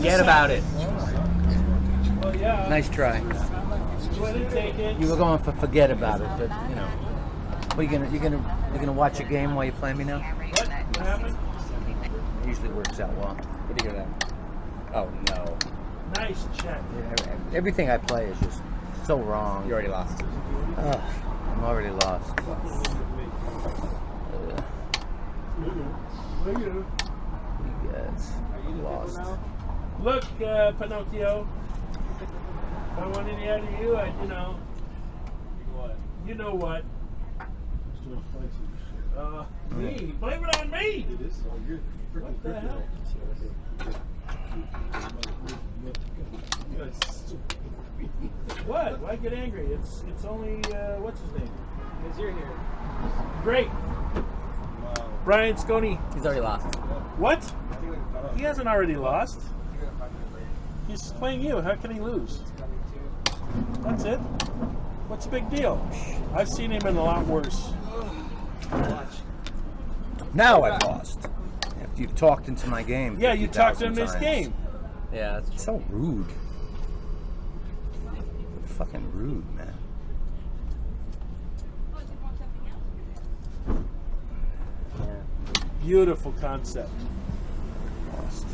Forget about it. Nice try. You were going for forget about it, but you know. What, you're gonna watch a game while you play me now? What happened? It usually works out well. What do you hear that? Oh no. Nice check. Everything I play is just so wrong. You already lost. Ugh, I'm already lost. You guys lost. Look, Pinocchio. If I want any out of you, you know what? Me? Blame it on me! It is all good. What the hell? What? Why get angry? It's only, what's his name? Because you're here. Great. Wow. Brian Sconey. He's already lost. What? He hasn't already lost. He's playing you. How can he lose? That's it. What's the big deal? I've seen him in a lot worse. Now I've lost. After you've talked into my game. Yeah, you talked in 50,000 this times. game. Yeah, that's true. So rude. Fucking rude, man. Beautiful concept. Lost.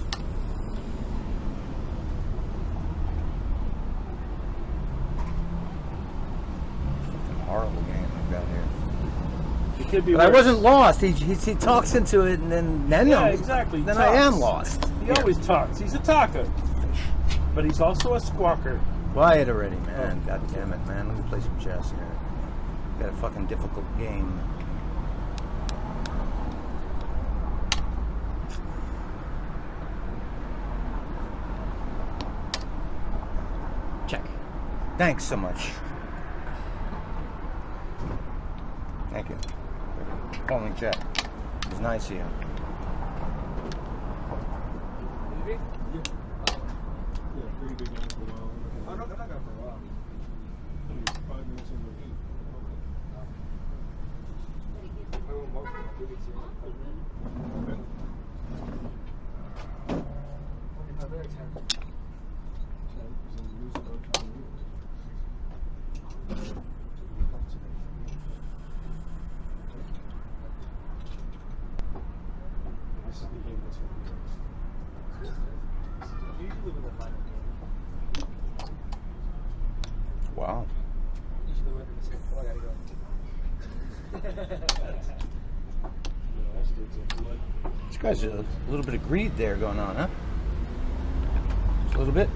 Fucking horrible game I've got here. It could be But I worse. wasn't lost. He talks into it, and then Yeah, I'm- exactly. Then Talks. I am lost. He always talks. He's a talker. But he's also a squawker. Quiet already, man. God damn it, man. Let me play some chess here. Got a fucking difficult game. Check. Thanks so much. Thank you. Calling check. It was nice of you. Yeah, pretty big game for a while. Oh, no, they're not gone for a while. 5 minutes in the heat. This is the game that's going to be usually with the final game. Wow. Usually with the same. Oh, I gotta go. This guy's a little bit of greed there going on, huh? Just a little bit.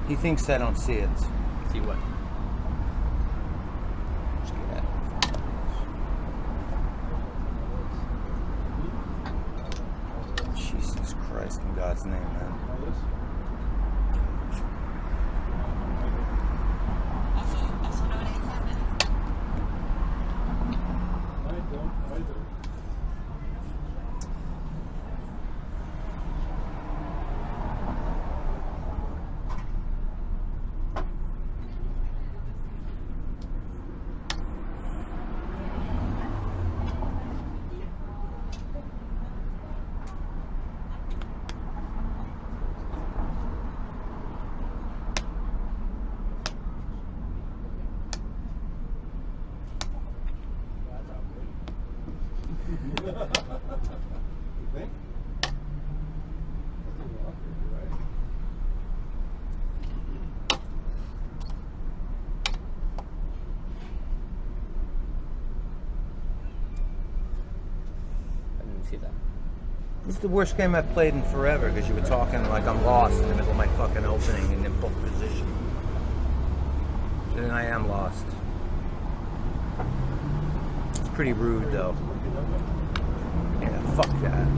He thinks I don't see it. See what? Just get at it. Jesus Christ, in God's name, man. I don't either. You think? I didn't see that. This is the worst game I've played in forever because you were talking like I'm lost in the middle of my fucking opening and in both position. And then I am lost. It's pretty rude though. Yeah, fuck that.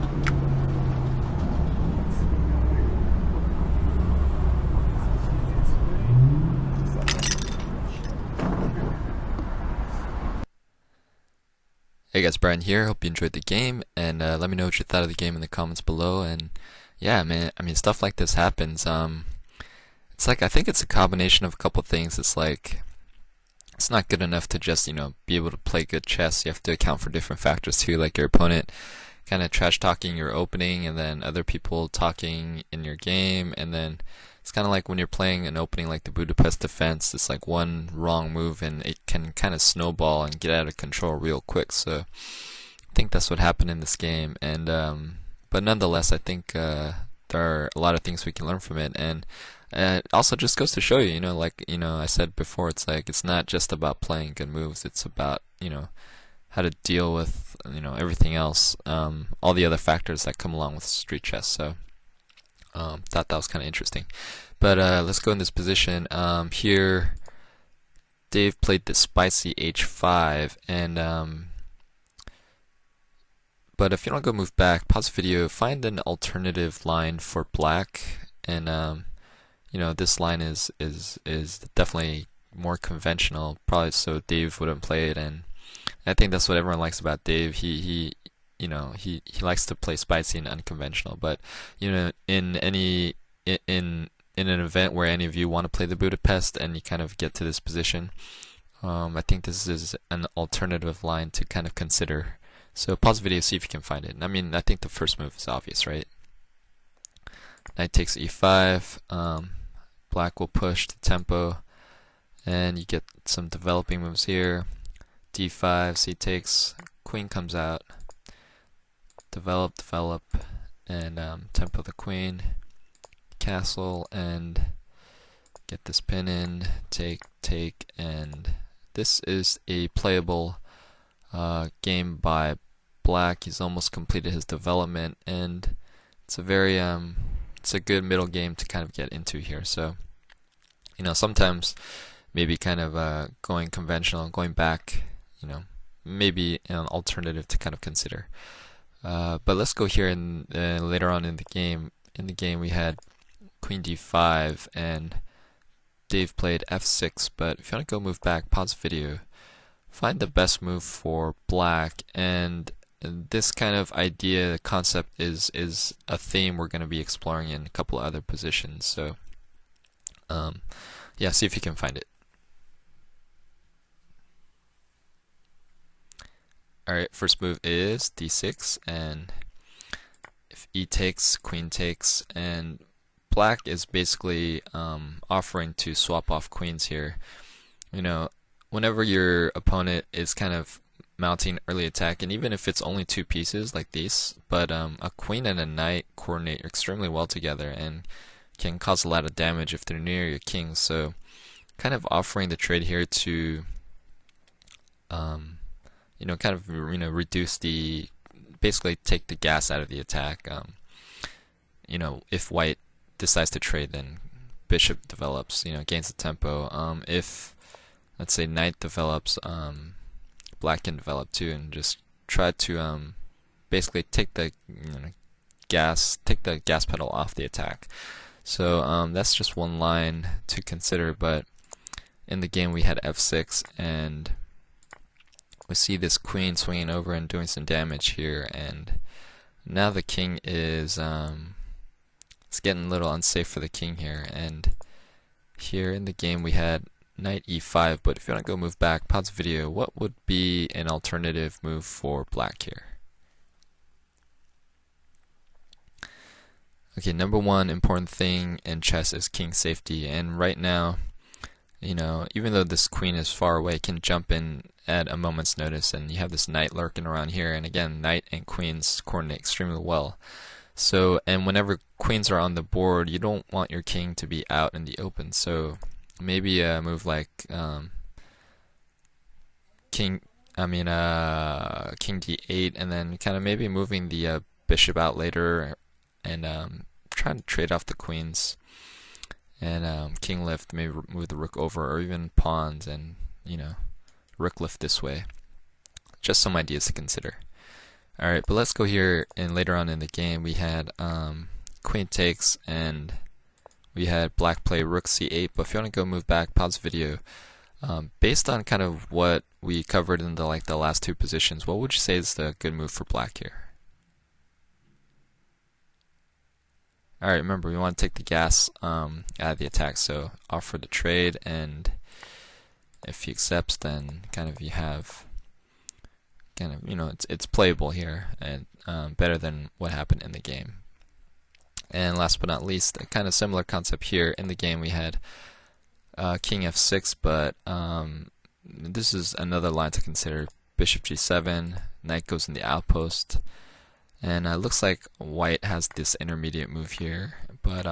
Hey guys, Brian here. Hope you enjoyed the game, and let me know what you thought of the game in the comments below. And yeah, man, I mean, stuff like this happens. it's like I think it's a combination of a couple things. It's like it's not good enough to just, be able to play good chess. You have to account for different factors too, like your opponent kind of trash talking your opening, and then other people talking in your game, and then it's kind of like when you're playing an opening like the Budapest defense, it's like one wrong move and it can kind of snowball and get out of control real quick. So I think that's what happened in this game, and but nonetheless, I think there are a lot of things we can learn from it, and it also just goes to show you, I said before, it's like it's not just about playing good moves. It's about how to deal with everything else, all the other factors that come along with street chess. So thought that was kind of interesting. But let's go in this position. Here, Dave played the spicy h5, and but if you don't go move back, pause the video, find an alternative line for black, and this line is definitely more conventional, probably so Dave wouldn't play it, and I think that's what everyone likes about Dave. He likes to play spicy and unconventional. But in an event where any of you want to play the Budapest and you kind of get to this position, I think this is an alternative line to kind of consider. So pause the video, see if you can find it. I mean, I think the first move is obvious, right? Knight takes e5. Black will push the tempo, and you get some developing moves here. d5, c takes, queen comes out, develop, and tempo the queen, castle, and get this pin in, take, and this is a playable game by Black. He's almost completed his development, and it's a very it's a good middle game to kind of get into here. So sometimes maybe kind of going conventional, going back, maybe an alternative to kind of consider. But let's go here, and later on in the game. In the game, we had Queen d5, and Dave played f6. But if you want to go move back, pause the video, find the best move for Black, and this kind of idea, concept is a theme we're going to be exploring in a couple of other positions. So, yeah, see if you can find it. Alright, first move is d6, and if e takes, queen takes, and Black is basically offering to swap off queens here. Whenever your opponent is kind of mounting early attack, and even if it's only two pieces like these, but a queen and a knight coordinate extremely well together and can cause a lot of damage if they're near your king. So kind of offering the trade here to reduce basically take the gas out of the attack. If white decides to trade, then bishop develops, gains the tempo. If let's say knight develops, Black can develop too, and just try to basically take the gas pedal off the attack. So that's just one line to consider. But in the game we had f6, and we see this queen swinging over and doing some damage here, and now the king is it's getting a little unsafe for the king here. And here in the game we had knight e5, but if you want to go move back, pause the video, what would be an alternative move for Black here? Okay, number one important thing in chess is king safety, and right now, even though this queen is far away, it can jump in at a moment's notice, and you have this knight lurking around here, and again, knight and queens coordinate extremely well. So, and whenever queens are on the board, you don't want your king to be out in the open, so maybe a move like king d8, and then kind of maybe moving the bishop out later, and trying to trade off the queens, and king lift, maybe move the rook over, or even pawns, and rook lift this way. Just some ideas to consider. Alright, but let's go here, and later on in the game we had queen takes, and we had Black play rook c8. But if you want to go move back, pause the video. Based on kind of what we covered in the last two positions, what would you say is the good move for Black here? Alright, remember, we want to take the gas out of the attack, so offer the trade, and if he accepts, then kind of you have kind of, you know, it's playable here, and better than what happened in the game. And last but not least, a kind of similar concept here. In the game we had king f6, but this is another line to consider. Bishop g7, knight goes in the outpost, and it looks like white has this intermediate move here, but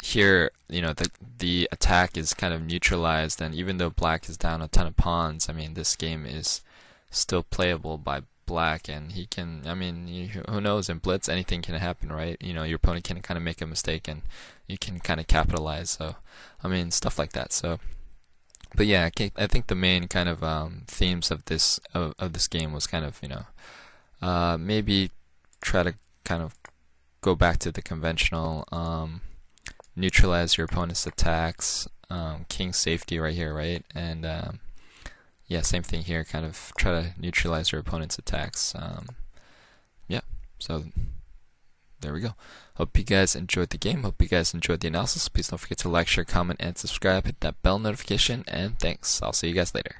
here, you know, the attack is kind of neutralized, and even though black is down a ton of pawns, I mean, this game is still playable by black, and he can, I mean, who knows, in blitz anything can happen, right? You know, your opponent can kind of make a mistake and you can kind of capitalize, so I mean, stuff like that. So but yeah, I think the main kind of themes of this game was kind of, you know, maybe try to kind of go back to the conventional, neutralize your opponent's attacks, king safety right here, right? And yeah, same thing here, kind of try to neutralize your opponent's attacks. Yeah, so there we go. Hope you guys enjoyed the game. Hope you guys enjoyed the analysis. Please don't forget to like, share, comment, and subscribe. Hit that bell notification, and thanks. I'll see you guys later.